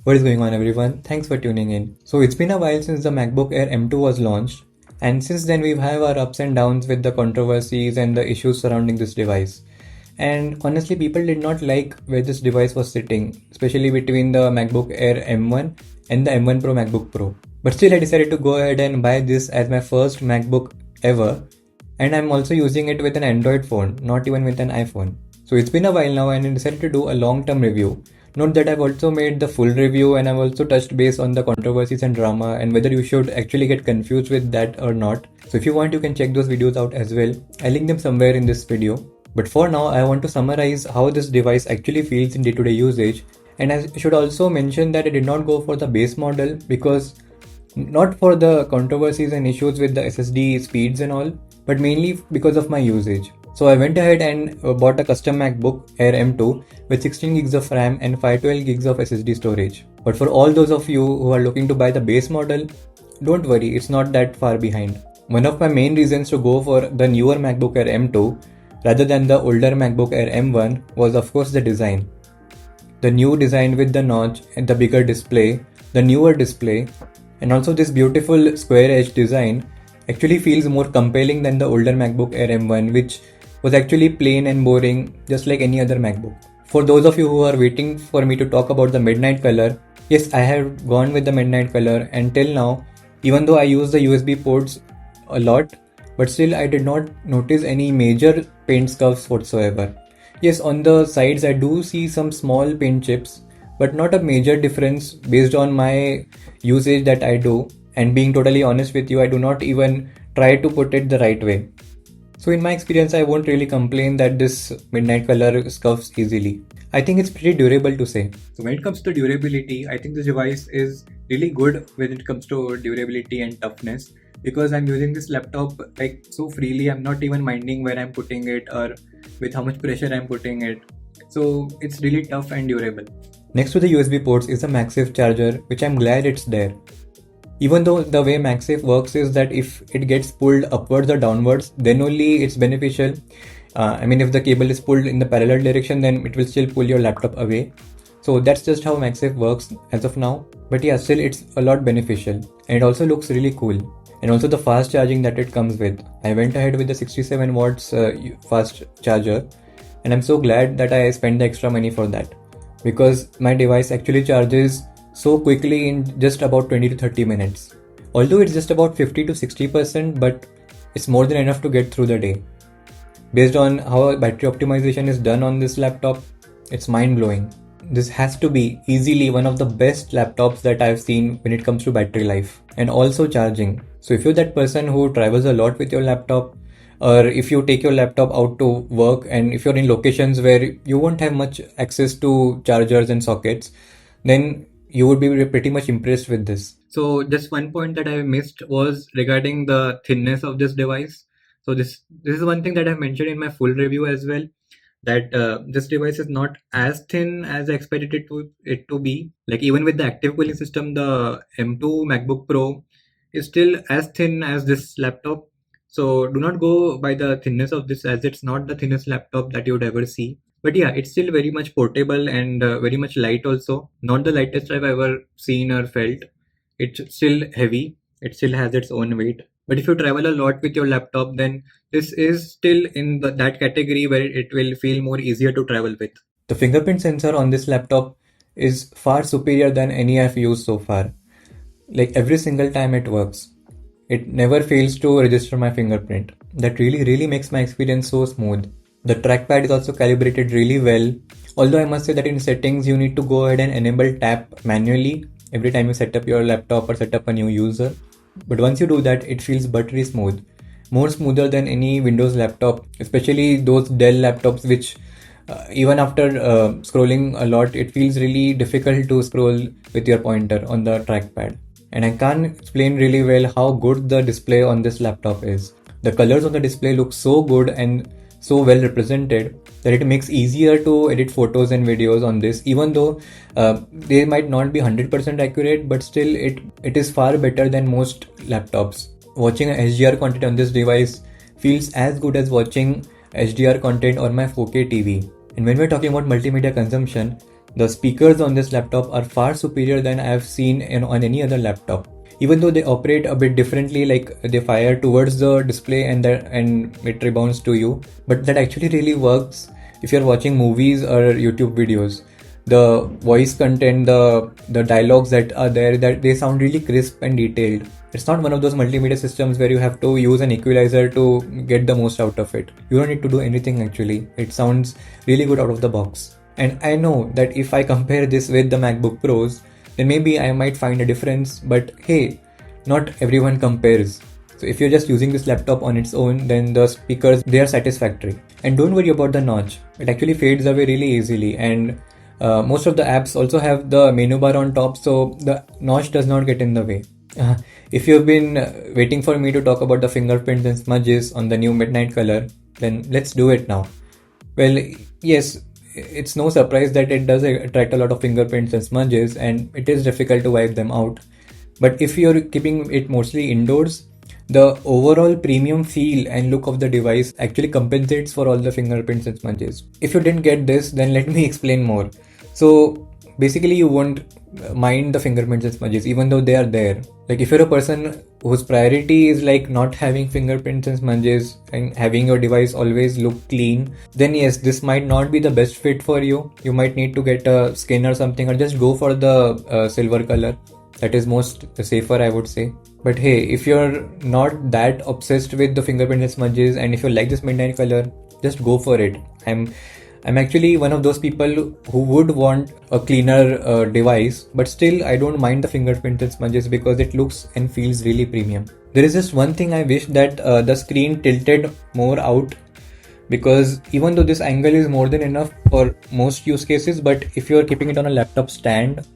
What is going on, everyone? Thanks for tuning in. So it's been a while since the MacBook Air M2 was launched, and since then we've had our ups and downs with the controversies and the issues surrounding this device. And honestly, people did not like where this device was sitting, especially between the MacBook Air M1 and the M1 Pro MacBook Pro. But still, I decided to go ahead and buy this as my first MacBook ever, and I'm also using it with an Android phone, not even with an iPhone. So it's been a while now, and I decided to do a long-term review. Note that I've also made the full review, and I've also touched base on the controversies and drama and whether you should actually get confused with that or not. So if you want, you can check those videos out as well. I'll link them somewhere in this video. But for now, I want to summarize how this device actually feels in day-to-day usage. And I should also mention that I did not go for the base model because not for the controversies and issues with the SSD speeds and all, but mainly because of my usage. So I went ahead and bought a custom MacBook Air M2 with 16 gigs of RAM and 512 gigs of SSD storage. But for all those of you who are looking to buy the base model, don't worry, it's not that far behind. One of my main reasons to go for the newer MacBook Air M2 rather than the older MacBook Air M1 was of course the design. The new design with the notch and the bigger display, the newer display, and also this beautiful square edge design actually feels more compelling than the older MacBook Air M1, which was actually plain and boring just like any other MacBook. For those of you who are waiting for me to talk about the midnight color, yes, I have gone with the midnight color, and till now, even though I use the USB ports a lot, but still I did not notice any major paint scuffs whatsoever. Yes, on the sides I do see some small paint chips, but not a major difference based on my usage that I do, and being totally honest with you, I do not even try to put it the right way. So in my experience, I won't really complain that this midnight color scuffs easily. I think it's pretty durable to say. So when it comes to durability, I think this device is really good when it comes to durability and toughness, because I'm using this laptop like so freely. I'm not even minding where I'm putting it or with how much pressure I'm putting it. So it's really tough and durable. Next to the USB ports is a MagSafe charger, which I'm glad it's there. Even though the way MagSafe works is that if it gets pulled upwards or downwards, then only it's beneficial. If the cable is pulled in the parallel direction, then it will still pull your laptop away. So that's just how MagSafe works as of now. But yeah, still it's a lot beneficial. And it also looks really cool. And also the fast charging that it comes with. I went ahead with the 67 watts fast charger. And I'm so glad that I spent the extra money for that, because my device actually charges so quickly in just about 20 to 30 minutes. Although it's just about 50 to 60%, but it's more than enough to get through the day. Based on how battery optimization is done on this laptop, it's mind-blowing. This has to be easily one of the best laptops that I've seen when it comes to battery life and also charging. So if you're that person who travels a lot with your laptop, or if you take your laptop out to work and if you're in locations where you won't have much access to chargers and sockets, then you would be pretty much impressed with this. So just one point that I missed was regarding the thinness of this device. So this is one thing that I've mentioned in my full review as well, that this device is not as thin as I expected it to be. Like even with the active cooling system, the M2 MacBook Pro is still as thin as this laptop. So do not go by the thinness of this, as it's not the thinnest laptop that you would ever see. But yeah, it's still very much portable and very much light also. Not the lightest I've ever seen or felt. It's still heavy. It still has its own weight. But if you travel a lot with your laptop, then this is still in that category where it will feel more easier to travel with. The fingerprint sensor on this laptop is far superior than any I've used so far. Like every single time it works. It never fails to register my fingerprint. That really makes my experience so smooth. The trackpad is also calibrated really well. Although I must say that in settings you need to go ahead and enable tap manually every time you set up your laptop or set up a new user. But once you do that, it feels buttery smooth. More smoother than any Windows laptop, especially those Dell laptops which even after scrolling a lot, it feels really difficult to scroll with your pointer on the trackpad. And I can't explain really well how good the display on this laptop is. The colors on the display look so good and so well represented that it makes easier to edit photos and videos on this, even though they might not be 100% accurate, but still it is far better than most laptops. Watching HDR content on this device feels as good as watching HDR content on my 4K TV. And when we're talking about multimedia consumption, The speakers on this laptop are far superior than I have seen on any other laptop. Even though they operate a bit differently, like they fire towards the display and it rebounds to you, but that actually really works if you're watching movies or YouTube videos. The voice content, the dialogues that are there, that they sound really crisp and detailed. It's not one of those multimedia systems where you have to use an equalizer to get the most out of it. You don't need to do anything actually. It sounds really good out of the box. And I know that if I compare this with the MacBook Pros, then maybe I might find a difference, but hey, not everyone compares. So if you're just using this laptop on its own, then the speakers, they are satisfactory. And don't worry about the notch. It actually fades away really easily, and most of the apps also have the menu bar on top, so the notch does not get in the way. If you've been waiting for me to talk about the fingerprints and smudges on the new midnight color, then let's do it now. Well, yes, it's no surprise that it does attract a lot of fingerprints and smudges, and it is difficult to wipe them out. But if you're keeping it mostly indoors, the overall premium feel and look of the device actually compensates for all the fingerprints and smudges. If you didn't get this, then let me explain more. So basically you won't mind the fingerprints and smudges even though they are there. Like if you're a person whose priority is like not having fingerprints and smudges and having your device always look clean, then yes, this might not be the best fit for you. You might need to get a skin or something, or just go for the silver color. That is most safer, I would say. But hey, if you're not that obsessed with the fingerprint and smudges, and if you like this midnight color, just go for it. I'm actually one of those people who would want a cleaner device, but still I don't mind the fingerprint and smudges because it looks and feels really premium. There is just one thing I wish, that the screen tilted more out, because even though this angle is more than enough for most use cases, but if you're keeping it on a laptop stand,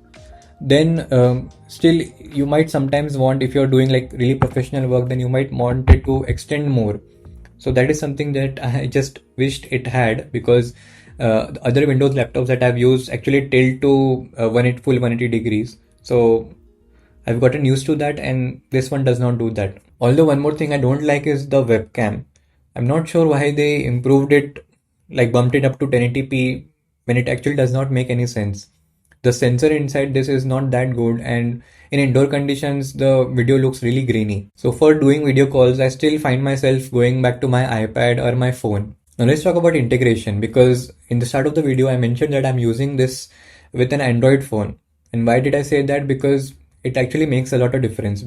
then still you might sometimes want, if you're doing like really professional work, then you might want it to extend more. So that is something that I just wished it had, because the other Windows laptops that I've used actually tilt to full 180 degrees. So I've gotten used to that, and this one does not do that. Although one more thing I don't like is the webcam. I'm not sure why they improved it, like bumped it up to 1080p when it actually does not make any sense. The sensor inside this is not that good, and in indoor conditions the video looks really grainy. So for doing video calls, I still find myself going back to my iPad or my phone. Now let's talk about integration, because in the start of the video I mentioned that I'm using this with an Android phone. And why did I say that? Because it actually makes a lot of difference.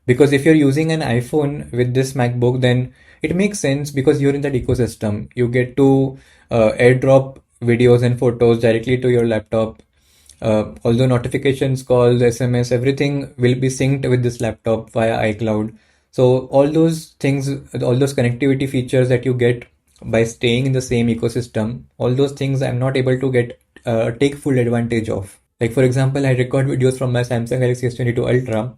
Because if you're using an iPhone with this MacBook, then it makes sense because you're in that ecosystem. You get to airdrop videos and photos directly to your laptop. Although notifications, calls, SMS, everything will be synced with this laptop via iCloud. So all those things, all those connectivity features that you get by staying in the same ecosystem, all those things I'm not able to take full advantage of. Like for example, I record videos from my Samsung Galaxy S22 Ultra,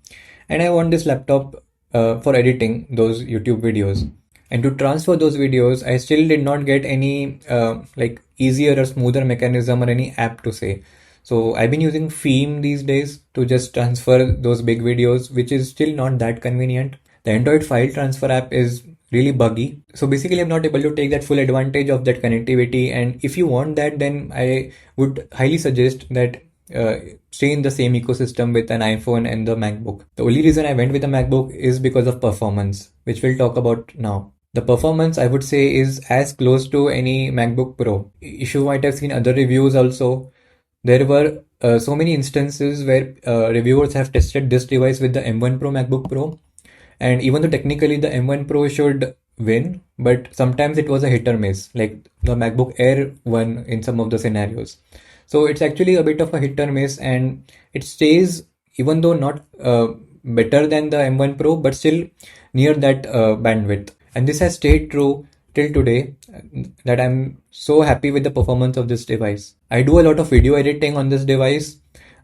and I want this laptop for editing those YouTube videos. And to transfer those videos, I still did not get any like easier or smoother mechanism or any app to say. So I've been using Theme these days to just transfer those big videos, which is still not that convenient. The Android file transfer app is really buggy. So basically I'm not able to take that full advantage of that connectivity. And if you want that, then I would highly suggest that stay in the same ecosystem with an iPhone and the MacBook. The only reason I went with the MacBook is because of performance, which we'll talk about now. The performance, I would say, is as close to any MacBook Pro. If you might have seen other reviews also, there were so many instances where reviewers have tested this device with the M1 Pro MacBook Pro, and even though technically the M1 Pro should win, but sometimes it was a hit or miss, like the MacBook Air won in some of the scenarios. So it's actually a bit of a hit or miss, and it stays, even though not better than the M1 Pro, but still near that bandwidth. And this has stayed true till today, that I'm so happy with the performance of this device. I do a lot of video editing on this device,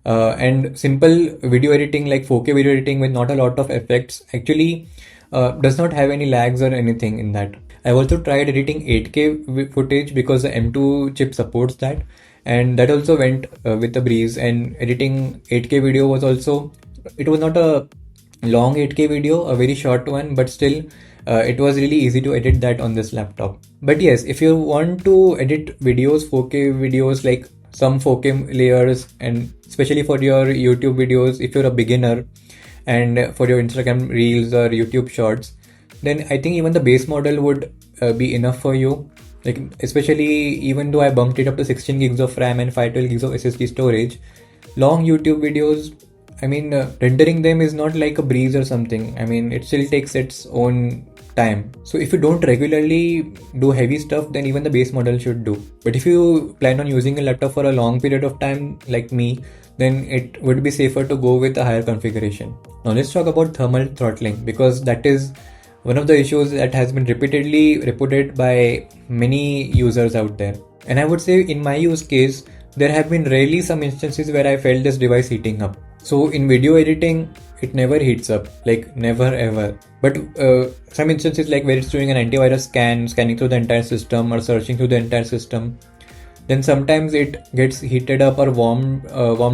and simple video editing like 4K video editing with not a lot of effects actually does not have any lags or anything in that. I've also tried editing 8K footage because the M2 chip supports that, and that also went with a breeze. And editing 8K video was also, it was not a long 8K video, a very short one, but still it was really easy to edit that on this laptop. But yes, if you want to edit videos, 4K videos, like some 4K layers, and especially for your YouTube videos, if you're a beginner, and for your Instagram reels or YouTube shorts, then I think even the base model would be enough for you. Like, especially even though I bumped it up to 16 gigs of RAM and 512 gigs of SSD storage, long YouTube videos, I mean, rendering them is not like a breeze or something. I mean, it still takes its own time. So if you don't regularly do heavy stuff, then even the base model should do. But if you plan on using a laptop for a long period of time, like me, then it would be safer to go with a higher configuration. Now let's talk about thermal throttling, because that is one of the issues that has been repeatedly reported by many users out there. And I would say in my use case, there have been rarely some instances where I felt this device heating up. So in video editing, it never heats up, like never ever. But some instances like where it's doing an antivirus scan, scanning through the entire system or searching through the entire system, then sometimes it gets heated up or warmed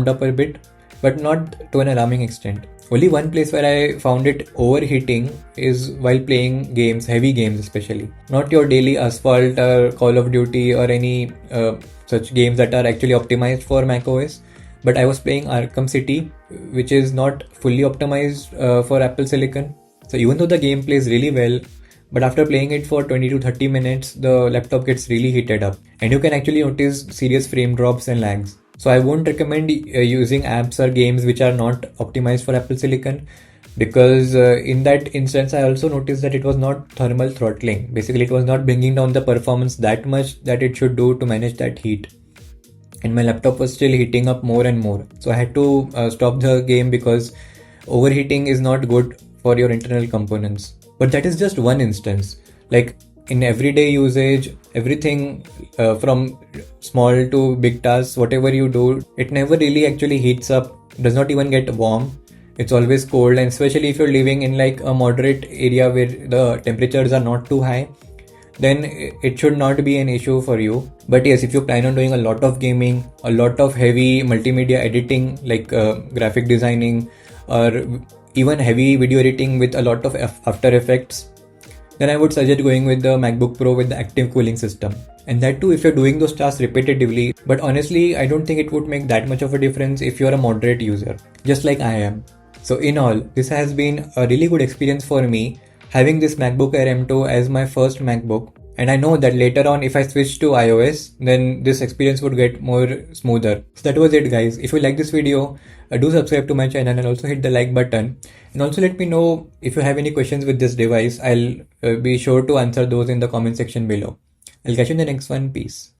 up a bit, but not to an alarming extent. Only one place where I found it overheating is while playing games, heavy games especially. Not your daily Asphalt or Call of Duty or any such games that are actually optimized for macOS. But I was playing Arkham City, which is not fully optimized for Apple Silicon. So even though the game plays really well, but after playing it for 20 to 30 minutes, the laptop gets really heated up. And you can actually notice serious frame drops and lags. So I won't recommend using apps or games which are not optimized for Apple Silicon, because in that instance I also noticed that it was not thermal throttling. Basically, it was not bringing down the performance that much that it should do to manage that heat. And my laptop was still heating up more and more. So I had to stop the game, because overheating is not good for your internal components. But that is just one instance. Like in everyday usage, everything from small to big tasks, whatever you do, it never really actually heats up, does not even get warm. It's always cold, and especially if you're living in like a moderate area where the temperatures are not too high, then it should not be an issue for you. But yes, if you plan on doing a lot of gaming, a lot of heavy multimedia editing like graphic designing, or even heavy video editing with a lot of After Effects, then I would suggest going with the MacBook Pro with the active cooling system. And that too if you're doing those tasks repetitively. But honestly, I don't think it would make that much of a difference if you're a moderate user, just like I am. So in all, this has been a really good experience for me, having this MacBook Air M2 as my first MacBook. And I know that later on, if I switch to iOS, then this experience would get more smoother. So that was it, guys. If you like this video, do subscribe to my channel and also hit the like button. And also let me know if you have any questions with this device. I'll be sure to answer those in the comment section below. I'll catch you in the next one. Peace.